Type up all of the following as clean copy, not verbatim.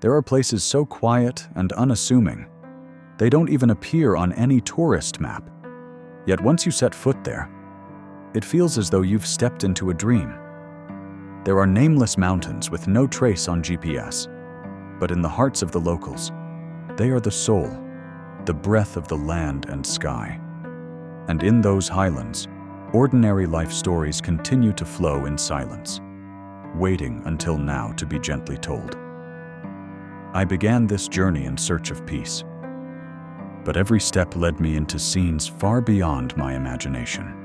There are places so quiet and unassuming. They don't even appear on any tourist map. Yet once you set foot there, it feels as though you've stepped into a dream. There are nameless mountains with no trace on GPS, but in the hearts of the locals, they are the soul, the breath of the land and sky. And in those highlands, ordinary life stories continue to flow in silence, waiting until now to be gently told. I began this journey in search of peace, but every step led me into scenes far beyond my imagination.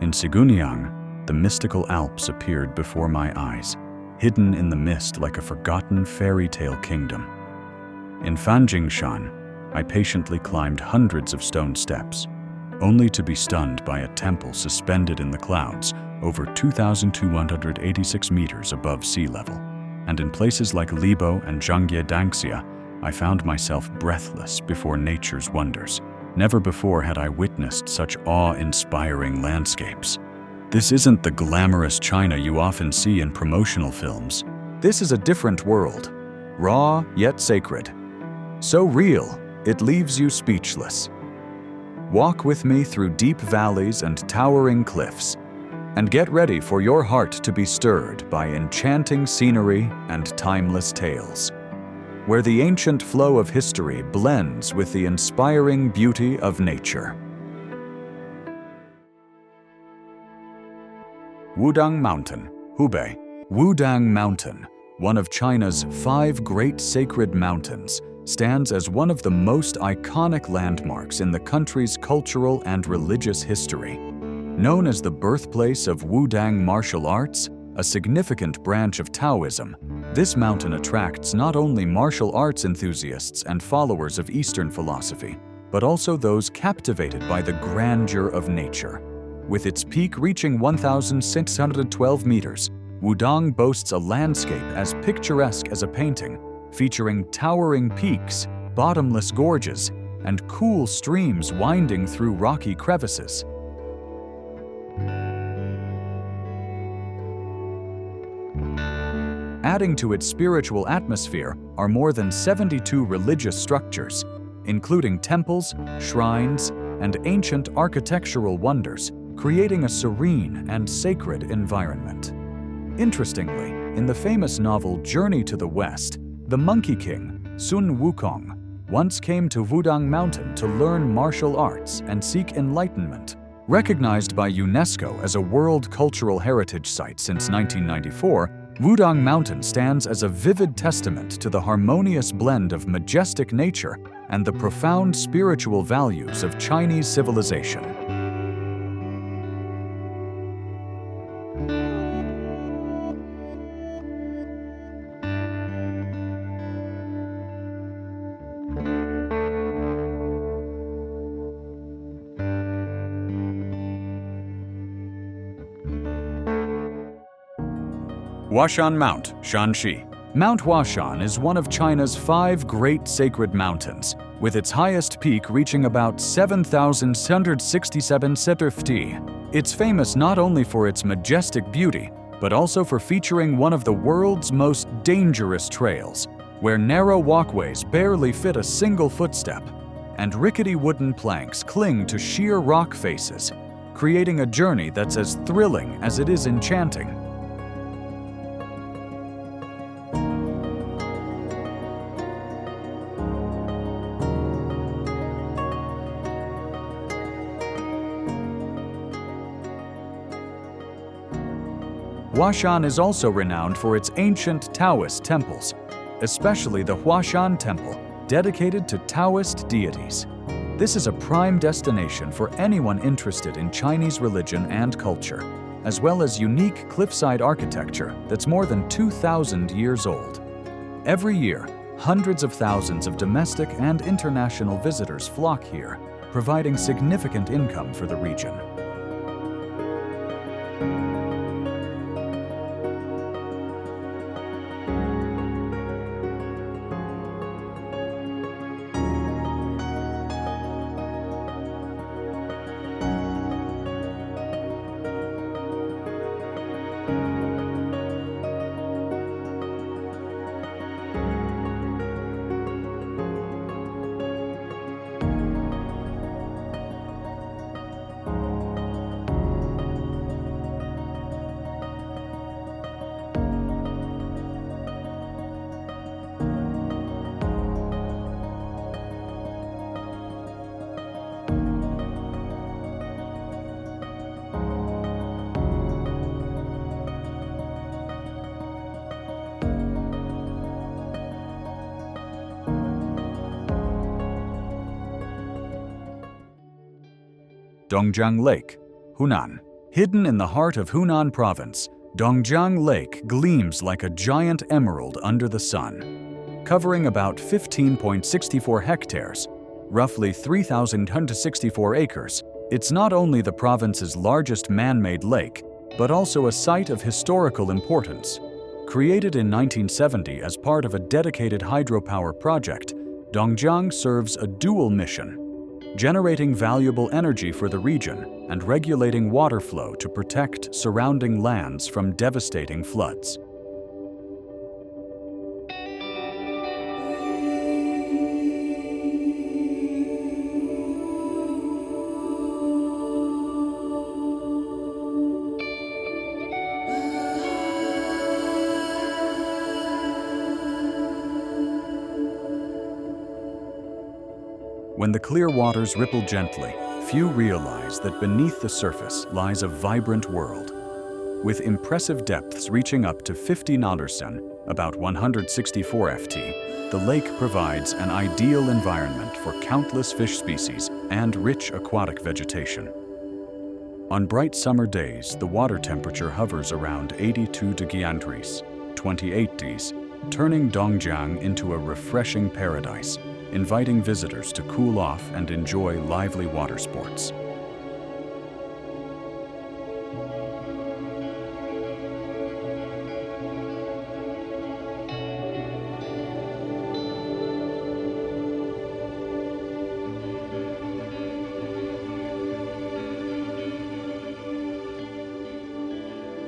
In Siguniang, the mystical Alps appeared before my eyes, hidden in the mist like a forgotten fairy tale kingdom. In Fanjingshan, I patiently climbed hundreds of stone steps, only to be stunned by a temple suspended in the clouds over 2,286 meters above sea level. And in places like Libo and Zhangjiang, I found myself breathless before nature's wonders. Never before had I witnessed such awe-inspiring landscapes. This isn't the glamorous China you often see in promotional films. This is a different world, raw yet sacred. So real, it leaves you speechless. Walk with me through deep valleys and towering cliffs, and get ready for your heart to be stirred by enchanting scenery and timeless tales, where the ancient flow of history blends with the inspiring beauty of nature. Wudang Mountain, Hubei. Wudang Mountain, one of China's 5 great sacred mountains, stands as one of the most iconic landmarks in the country's cultural and religious history. Known as the birthplace of Wudang martial arts, a significant branch of Taoism, this mountain attracts not only martial arts enthusiasts and followers of Eastern philosophy, but also those captivated by the grandeur of nature. With its peak reaching 1,612 meters, Wudang boasts a landscape as picturesque as a painting, featuring towering peaks, bottomless gorges, and cool streams winding through rocky crevices. Adding to its spiritual atmosphere are more than 72 religious structures, including temples, shrines, and ancient architectural wonders, creating a serene and sacred environment. Interestingly, in the famous novel Journey to the West, the Monkey King, Sun Wukong, once came to Wudang Mountain to learn martial arts and seek enlightenment. Recognized by UNESCO as a World Cultural Heritage Site since 1994, Wudang Mountain stands as a vivid testament to the harmonious blend of majestic nature and the profound spiritual values of Chinese civilization. Huashan Mount, Shanxi. Mount Huashan is one of China's 5 great sacred mountains, with its highest peak reaching about 7,667 ft. It's famous not only for its majestic beauty, but also for featuring one of the world's most dangerous trails, where narrow walkways barely fit a single footstep, and rickety wooden planks cling to sheer rock faces, creating a journey that's as thrilling as it is enchanting. Huashan is also renowned for its ancient Taoist temples, especially the Huashan Temple, dedicated to Taoist deities. This is a prime destination for anyone interested in Chinese religion and culture, as well as unique cliffside architecture that's more than 2,000 years old. Every year, hundreds of thousands of domestic and international visitors flock here, providing significant income for the region. Dongjiang Lake, Hunan. Hidden in the heart of Hunan Province, Dongjiang Lake gleams like a giant emerald under the sun. Covering about 15.64 hectares, roughly 3,164 acres, it's not only the province's largest man-made lake, but also a site of historical importance. Created in 1970 as part of a dedicated hydropower project, Dongjiang serves a dual mission: generating valuable energy for the region and regulating water flow to protect surrounding lands from devastating floods. When the clear waters ripple gently, few realize that beneath the surface lies a vibrant world. With impressive depths reaching up to 50 nautisan, about 164 ft, the lake provides an ideal environment for countless fish species and rich aquatic vegetation. On bright summer days, the water temperature hovers around 82 degrees, 28 degrees, turning Dongjiang into a refreshing paradise, inviting visitors to cool off and enjoy lively water sports.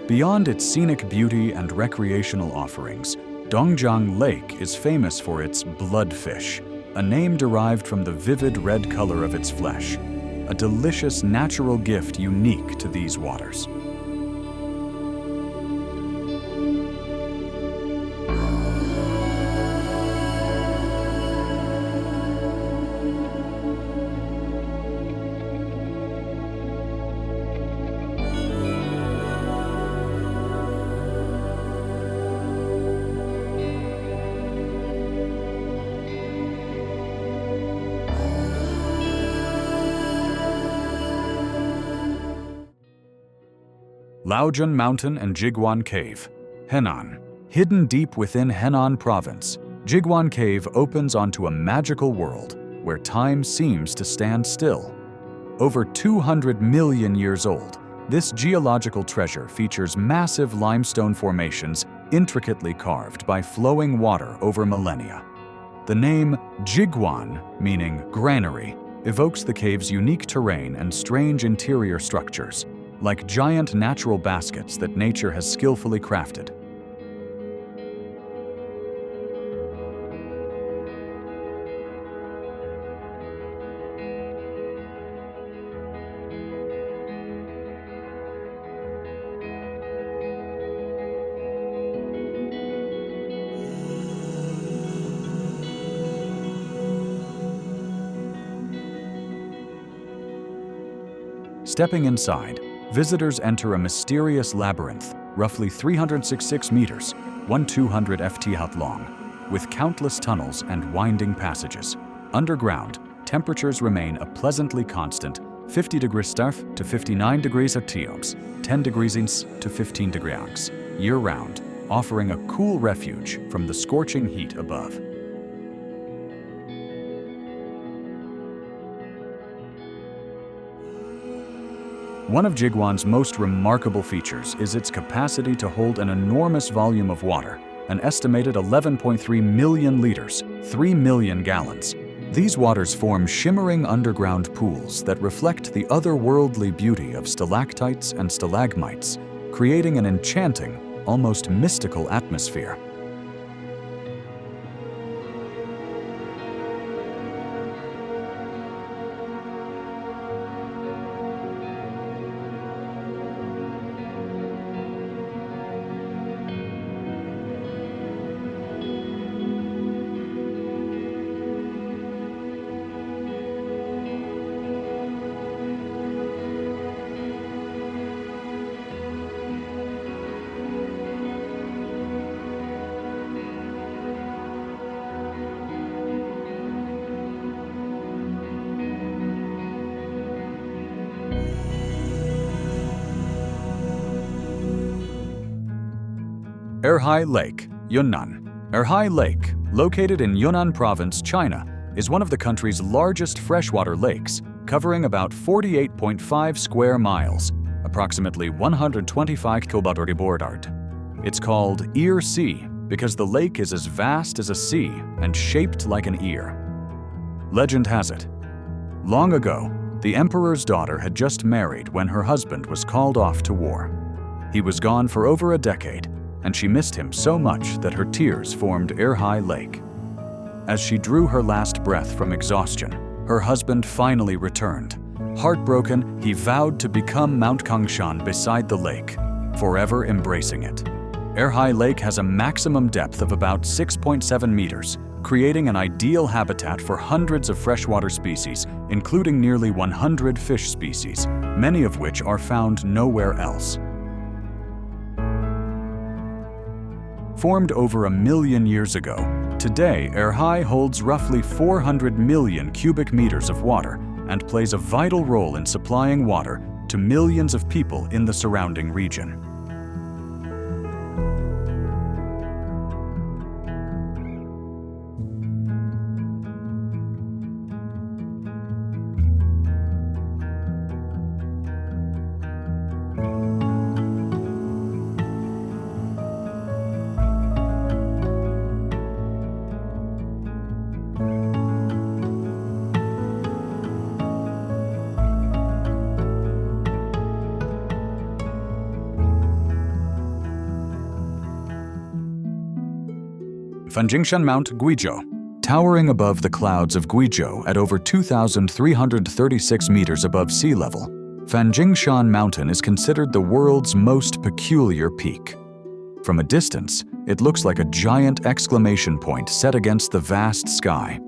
Beyond its scenic beauty and recreational offerings, Dongjiang Lake is famous for its bloodfish, a name derived from the vivid red color of its flesh, a delicious natural gift unique to these waters. Laojun Mountain and Jiguan Cave, Henan. Hidden deep within Henan Province, Jiguan Cave opens onto a magical world where time seems to stand still. Over 200 million years old, this geological treasure features massive limestone formations intricately carved by flowing water over millennia. The name Jiguan, meaning granary, evokes the cave's unique terrain and strange interior structures, like giant natural baskets that nature has skillfully crafted. Stepping inside, visitors enter a mysterious labyrinth, roughly 366 meters, 1,200 ft long, with countless tunnels and winding passages. Underground, temperatures remain a pleasantly constant 50 degrees Celsius to 59 degrees Celsius, 10 degrees to 15 degrees year-round, offering a cool refuge from the scorching heat above. One of Jiguan's most remarkable features is its capacity to hold an enormous volume of water, an estimated 11.3 million liters, 3 million gallons. These waters form shimmering underground pools that reflect the otherworldly beauty of stalactites and stalagmites, creating an enchanting, almost mystical atmosphere. Erhai Lake, Yunnan. Erhai Lake, located in Yunnan Province, China, is one of the country's largest freshwater lakes, covering about 48.5 square miles, approximately 125 km². It's called Ear Sea because the lake is as vast as a sea and shaped like an ear. Legend has it, long ago, the emperor's daughter had just married when her husband was called off to war. He was gone for over a decade, and she missed him so much that her tears formed Erhai Lake. As she drew her last breath from exhaustion, her husband finally returned. Heartbroken, he vowed to become Mount Kangshan beside the lake, forever embracing it. Erhai Lake has a maximum depth of about 6.7 meters, creating an ideal habitat for hundreds of freshwater species, including nearly 100 fish species, many of which are found nowhere else. Formed over 1 million years ago, today Erhai holds roughly 400 million cubic meters of water and plays a vital role in supplying water to millions of people in the surrounding region. Fanjingshan Mount Guizhou. Towering above the clouds of Guizhou at over 2,336 meters above sea level, Fanjingshan Mountain is considered the world's most peculiar peak. From a distance, it looks like a giant exclamation point set against the vast sky.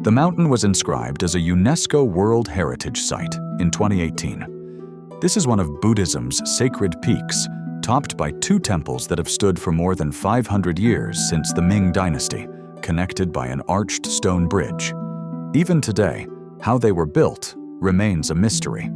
The mountain was inscribed as a UNESCO World Heritage Site in 2018. This is one of Buddhism's sacred peaks, topped by 2 temples that have stood for more than 500 years since the Ming Dynasty, connected by an arched stone bridge. Even today, how they were built remains a mystery.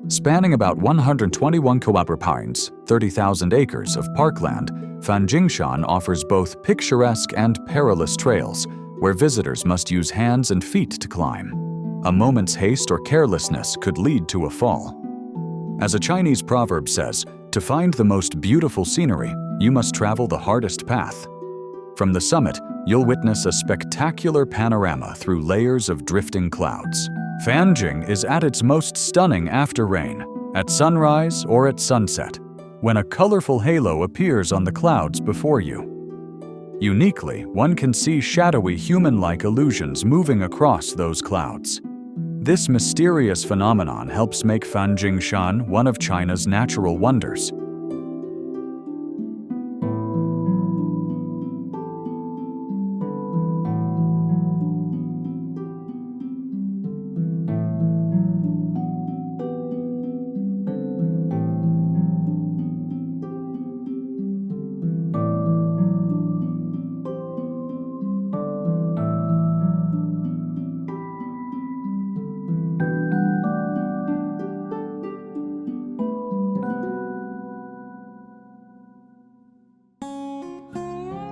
Spanning about 121 km², 30,000 acres of parkland, Fanjingshan offers both picturesque and perilous trails, where visitors must use hands and feet to climb. A moment's haste or carelessness could lead to a fall. As a Chinese proverb says, to find the most beautiful scenery, you must travel the hardest path. From the summit, you'll witness a spectacular panorama through layers of drifting clouds. Fanjing is at its most stunning after rain, at sunrise or at sunset, when a colorful halo appears on the clouds before you. Uniquely, one can see shadowy human-like illusions moving across those clouds. This mysterious phenomenon helps make Fanjingshan one of China's natural wonders.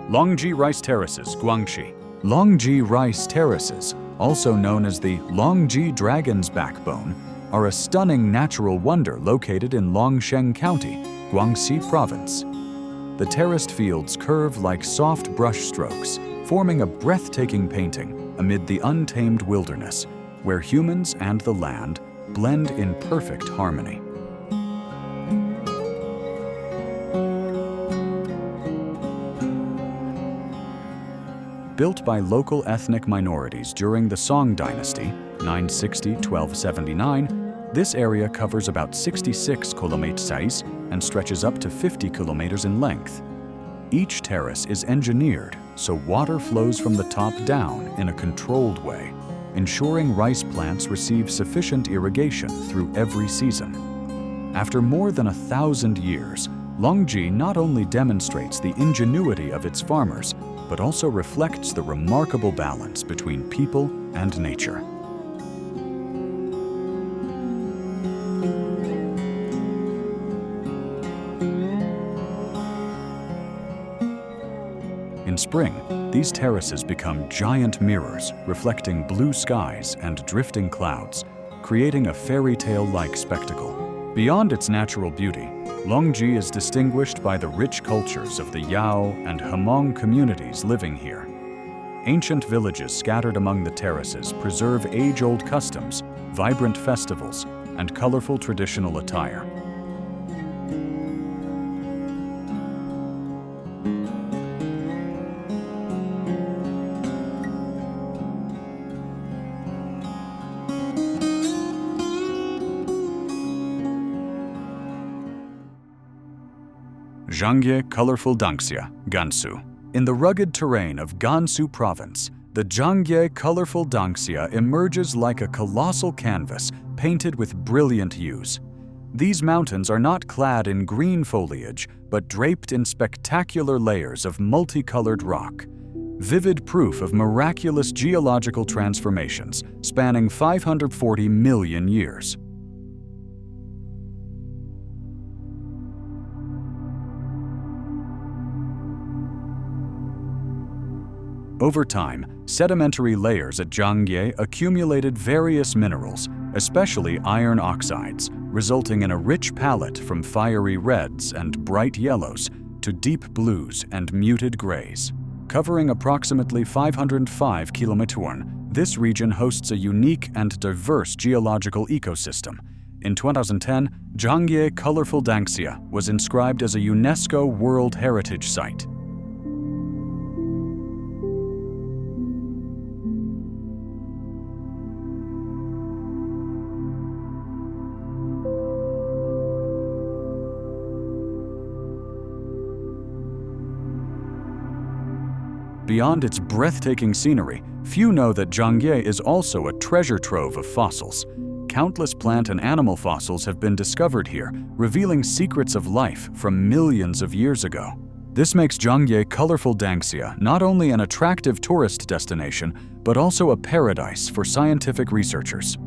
Longji Rice Terraces, Guangxi. Longji Rice Terraces, also known as the Longji Dragon's Backbone, are a stunning natural wonder located in Longsheng County, Guangxi Province. The terraced fields curve like soft brush strokes, forming a breathtaking painting amid the untamed wilderness, where humans and the land blend in perfect harmony. Built by local ethnic minorities during the Song Dynasty, 960–1279, this area covers about 66 km² and stretches up to 50 kilometers in length. Each terrace is engineered so water flows from the top down in a controlled way, ensuring rice plants receive sufficient irrigation through every season. After more than 1,000 years, Longji not only demonstrates the ingenuity of its farmers, but also reflects the remarkable balance between people and nature. In spring, these terraces become giant mirrors, reflecting blue skies and drifting clouds, creating a fairy tale-like spectacle. Beyond its natural beauty, Longji is distinguished by the rich cultures of the Yao and Hmong communities living here. Ancient villages scattered among the terraces preserve age-old customs, vibrant festivals, and colorful traditional attire. Zhangjiang colorful Dongjiang, Gansu. In the rugged terrain of Gansu province, the Zhangjiang colorful Dongjiang emerges like a colossal canvas painted with brilliant hues. These mountains are not clad in green foliage, but draped in spectacular layers of multicolored rock. Vivid proof of miraculous geological transformations spanning 540 million years. Over time, sedimentary layers at Zhangjiang accumulated various minerals, especially iron oxides, resulting in a rich palette from fiery reds and bright yellows to deep blues and muted grays. Covering approximately 505 kilometers, this region hosts a unique and diverse geological ecosystem. In 2010, Zhangjiang colorful Dongjiang was inscribed as a UNESCO World Heritage Site. Beyond its breathtaking scenery, few know that Zhangjiang is also a treasure trove of fossils. Countless plant and animal fossils have been discovered here, revealing secrets of life from millions of years ago. This makes Zhangjiang colorful Dongjiang not only an attractive tourist destination, but also a paradise for scientific researchers.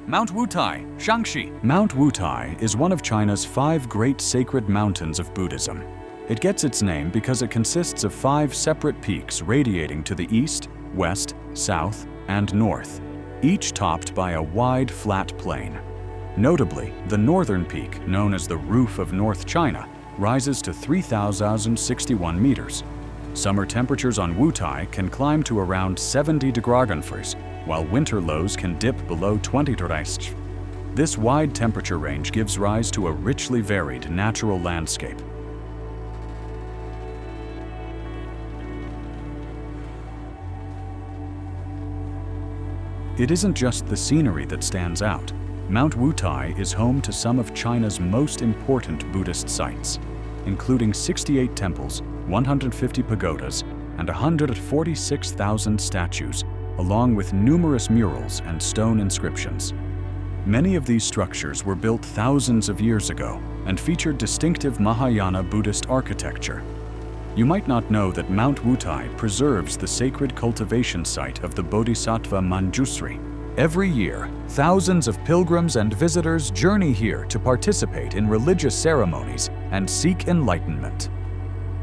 Mount Wutai, Shangxi. Mount Wutai is one of China's 5 great sacred mountains of Buddhism. It gets its name because it consists of 5 separate peaks radiating to the east, west, south, and north, each topped by a wide, flat plain. Notably, the northern peak, known as the Roof of North China, rises to 3,061 meters. Summer temperatures on Wutai can climb to around 70 degrees, while winter lows can dip below 20 degrees. This wide temperature range gives rise to a richly varied natural landscape. It isn't just the scenery that stands out. Mount Wutai is home to some of China's most important Buddhist sites, including 68 temples, 150 pagodas, and 146,000 statues, along with numerous murals and stone inscriptions. Many of these structures were built thousands of years ago and featured distinctive Mahayana Buddhist architecture. You might not know that Mount Wutai preserves the sacred cultivation site of the Bodhisattva Manjusri. Every year, thousands of pilgrims and visitors journey here to participate in religious ceremonies and seek enlightenment.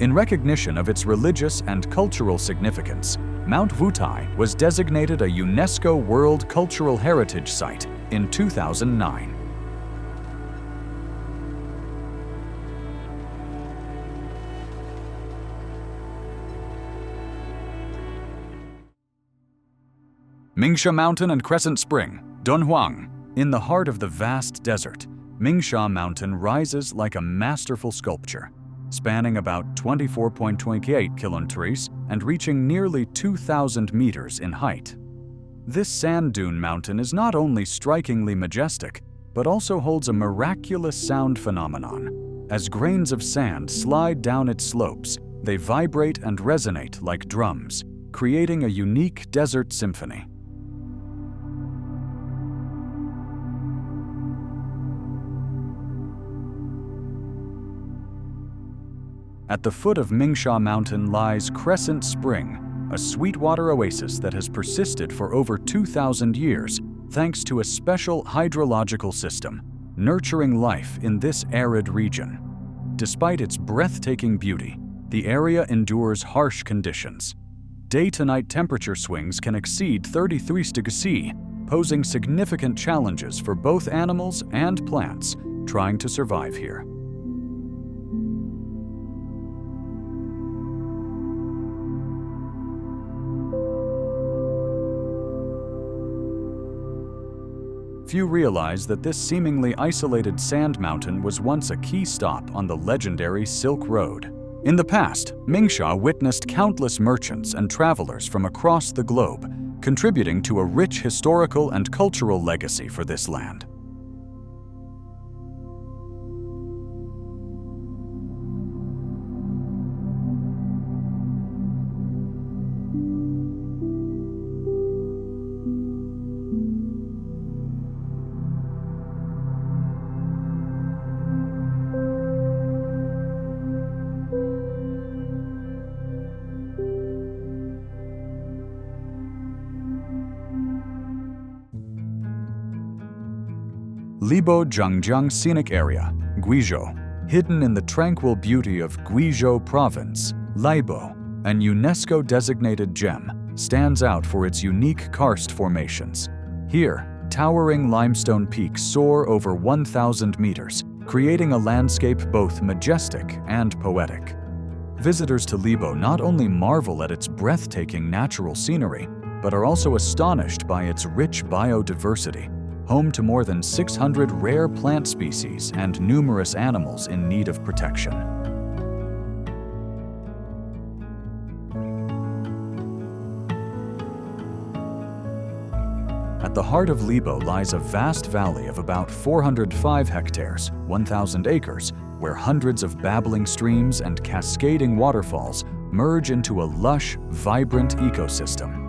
In recognition of its religious and cultural significance, Mount Wutai was designated a UNESCO World Cultural Heritage Site in 2009. Mingsha Mountain and Crescent Spring, Dongjiang. In the heart of the vast desert, Mingsha Mountain rises like a masterful sculpture, spanning about 24.28 kilometers and reaching nearly 2,000 meters in height. This sand dune mountain is not only strikingly majestic, but also holds a miraculous sound phenomenon. As grains of sand slide down its slopes, they vibrate and resonate like drums, creating a unique desert symphony. At the foot of Mingsha Mountain lies Crescent Spring, a sweetwater oasis that has persisted for over 2,000 years thanks to a special hydrological system, nurturing life in this arid region. Despite its breathtaking beauty, the area endures harsh conditions. Day-to-night temperature swings can exceed 33 degrees C, posing significant challenges for both animals and plants trying to survive here. Few realize that this seemingly isolated sand mountain was once a key stop on the legendary Silk Road. In the past, Mingsha witnessed countless merchants and travelers from across the globe, contributing to a rich historical and cultural legacy for this land. Libo Zhangjiang Scenic Area, Guizhou, hidden in the tranquil beauty of Guizhou Province, Libo, an UNESCO-designated gem, stands out for its unique karst formations. Here, towering limestone peaks soar over 1,000 meters, creating a landscape both majestic and poetic. Visitors to Libo not only marvel at its breathtaking natural scenery, but are also astonished by its rich biodiversity, home to more than 600 rare plant species and numerous animals in need of protection. At the heart of Libo lies a vast valley of about 405 hectares, 1,000 acres, where hundreds of babbling streams and cascading waterfalls merge into a lush, vibrant ecosystem.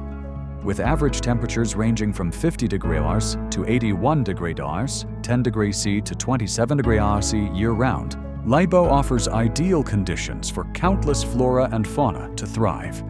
With average temperatures ranging from 50 degrees to 81 degrees, 10 degrees C to 27 degrees C year-round, Libo offers ideal conditions for countless flora and fauna to thrive.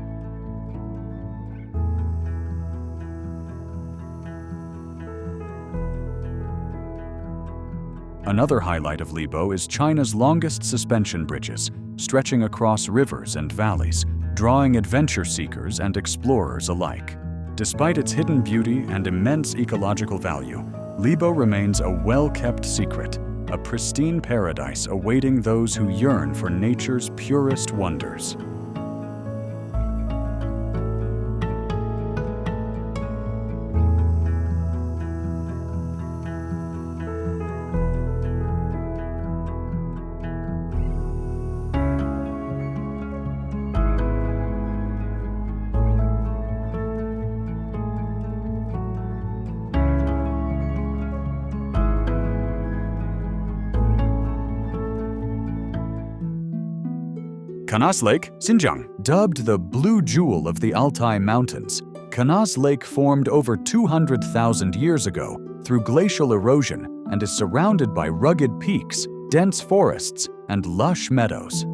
Another highlight of Libo is China's longest suspension bridges, stretching across rivers and valleys, drawing adventure seekers and explorers alike. Despite its hidden beauty and immense ecological value, Libo remains a well-kept secret, a pristine paradise awaiting those who yearn for nature's purest wonders. Kanas Lake, Xinjiang. Dubbed the Blue Jewel of the Altai Mountains, Kanas Lake formed over 200,000 years ago through glacial erosion and is surrounded by rugged peaks, dense forests, and lush meadows.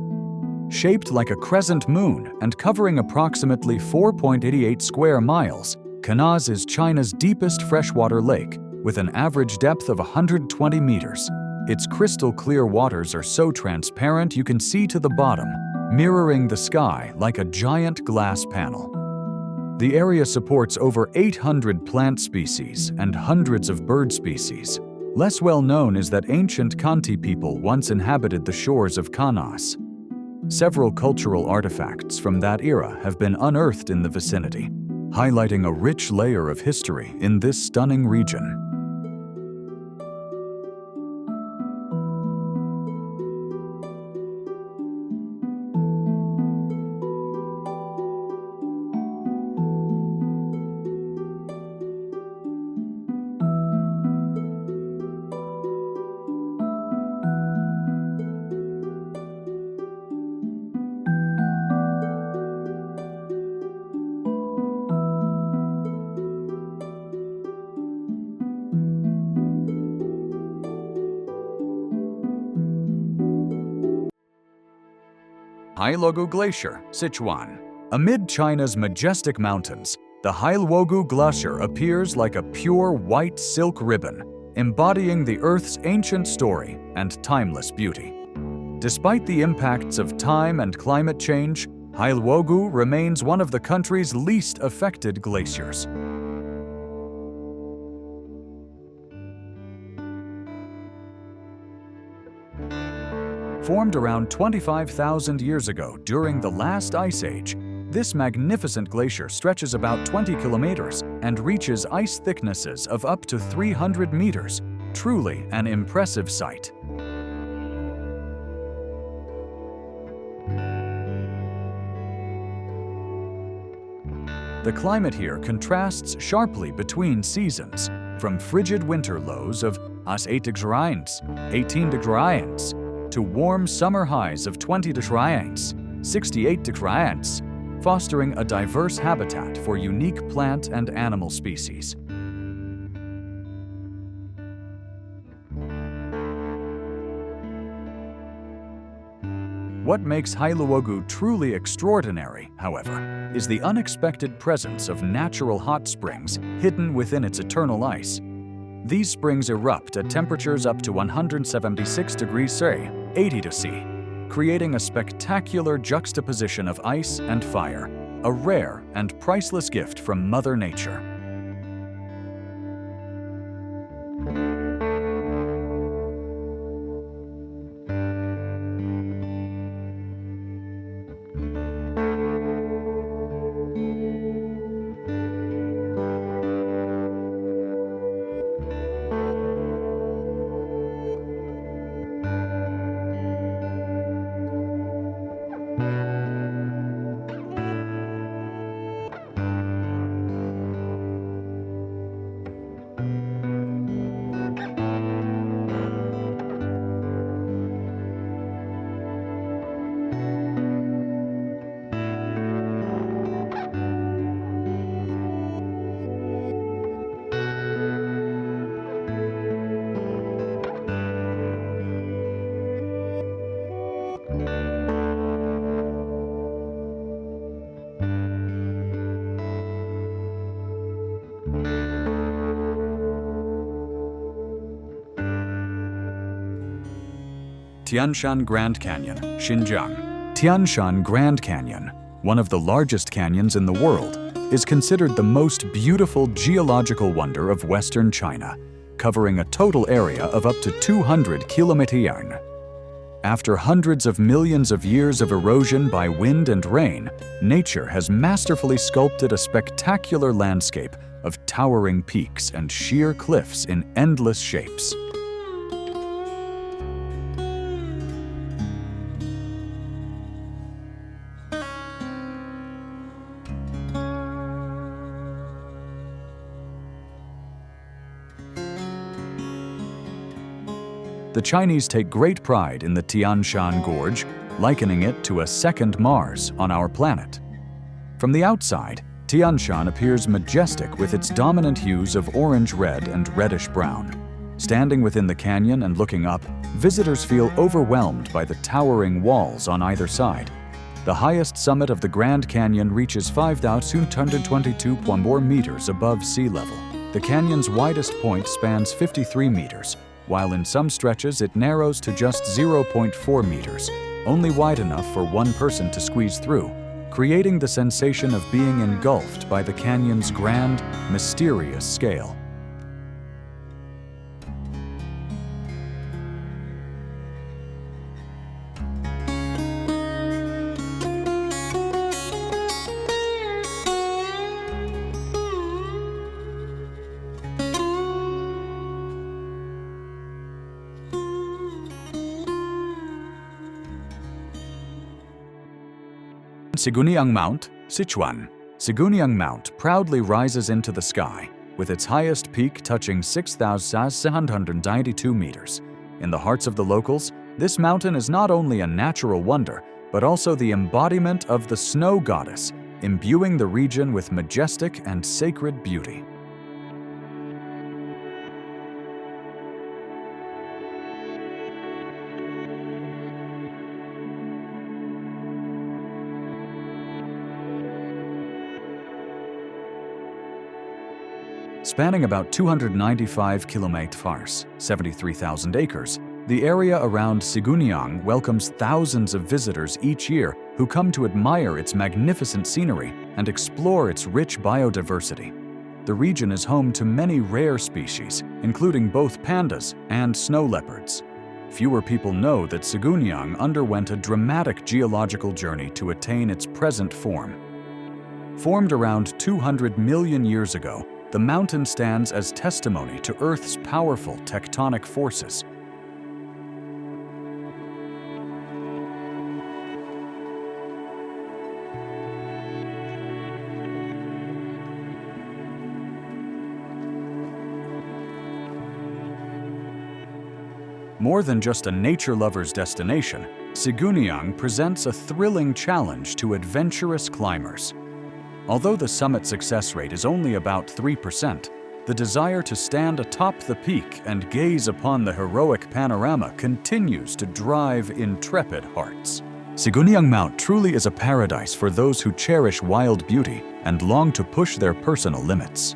Shaped like a crescent moon and covering approximately 4.88 square miles, Kanas is China's deepest freshwater lake, with an average depth of 120 meters. Its crystal-clear waters are so transparent you can see to the bottom, mirroring the sky like a giant glass panel. The area supports over 800 plant species and hundreds of bird species. Less well known is that ancient Khanty people once inhabited the shores of Kanas. Several cultural artifacts from that era have been unearthed in the vicinity, highlighting a rich layer of history in this stunning region. Hailuogou Glacier, Sichuan. Amid China's majestic mountains, the Hailuogou Glacier appears like a pure white silk ribbon, embodying the Earth's ancient story and timeless beauty. Despite the impacts of time and climate change, Hailuogou remains one of the country's least affected glaciers. Formed around 25,000 years ago during the last ice age, this magnificent glacier stretches about 20 kilometers and reaches ice thicknesses of up to 300 meters, truly an impressive sight. The climate here contrasts sharply between seasons, from frigid winter lows of +8 18 degrees, to warm summer highs of 20 degrees, 68 degrees, fostering a diverse habitat for unique plant and animal species. What makes Hailuogou truly extraordinary, however, is the unexpected presence of natural hot springs hidden within its eternal ice. These springs erupt at temperatures up to 176 degrees C, 80 to C, creating a spectacular juxtaposition of ice and fire, a rare and priceless gift from Mother Nature. Tianshan Grand Canyon, Xinjiang. Tianshan Grand Canyon, one of the largest canyons in the world, is considered the most beautiful geological wonder of Western China, covering a total area of up to 200 kilometers. After hundreds of millions of years of erosion by wind and rain, nature has masterfully sculpted a spectacular landscape of towering peaks and sheer cliffs in endless shapes. The Chinese take great pride in the Tianshan Gorge, likening it to a second Mars on our planet. From the outside, Tianshan appears majestic with its dominant hues of orange-red and reddish-brown. Standing within the canyon and looking up, visitors feel overwhelmed by the towering walls on either side. The highest summit of the Grand Canyon reaches 5,222.4 meters above sea level. The canyon's widest point spans 53 meters, while in some stretches it narrows to just 0.4 meters, only wide enough for one person to squeeze through, creating the sensation of being engulfed by the canyon's grand, mysterious scale. Siguniang Mount, Sichuan. Siguniang Mount proudly rises into the sky, with its highest peak touching 6,792 meters. In the hearts of the locals, this mountain is not only a natural wonder, but also the embodiment of the snow goddess, imbuing the region with majestic and sacred beauty. Spanning about 295 km², 73,000 acres, the area around Siguniang welcomes thousands of visitors each year who come to admire its magnificent scenery and explore its rich biodiversity. The region is home to many rare species, including both pandas and snow leopards. Fewer people know that Siguniang underwent a dramatic geological journey to attain its present form. Formed around 200 million years ago, the mountain stands as testimony to Earth's powerful tectonic forces. More than just a nature lover's destination, Siguniang presents a thrilling challenge to adventurous climbers. Although the summit success rate is only about 3%, the desire to stand atop the peak and gaze upon the heroic panorama continues to drive intrepid hearts. Siguniang Mount truly is a paradise for those who cherish wild beauty and long to push their personal limits.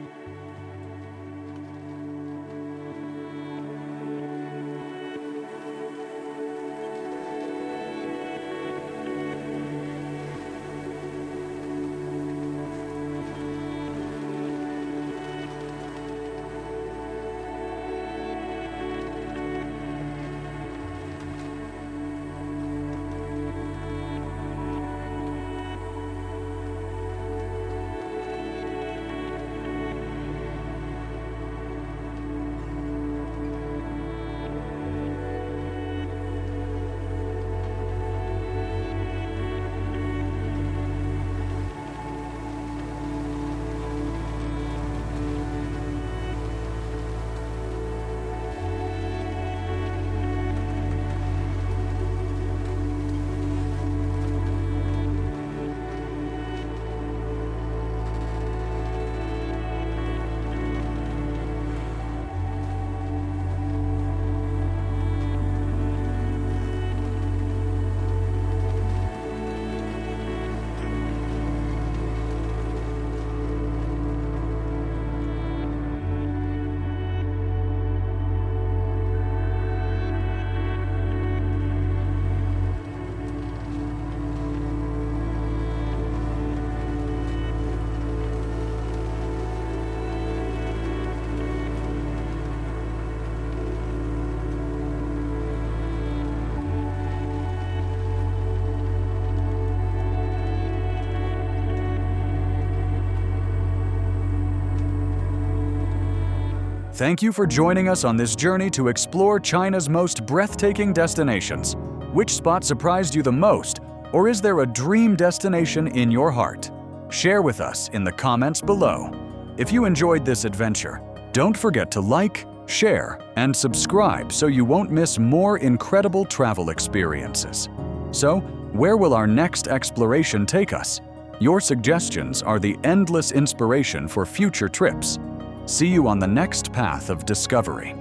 Thank you for joining us on this journey to explore China's most breathtaking destinations. Which spot surprised you the most, or is there a dream destination in your heart? Share with us in the comments below. If you enjoyed this adventure, don't forget to like, share, and subscribe so you won't miss more incredible travel experiences. So, where will our next exploration take us? Your suggestions are the endless inspiration for future trips. See you on the next path of discovery.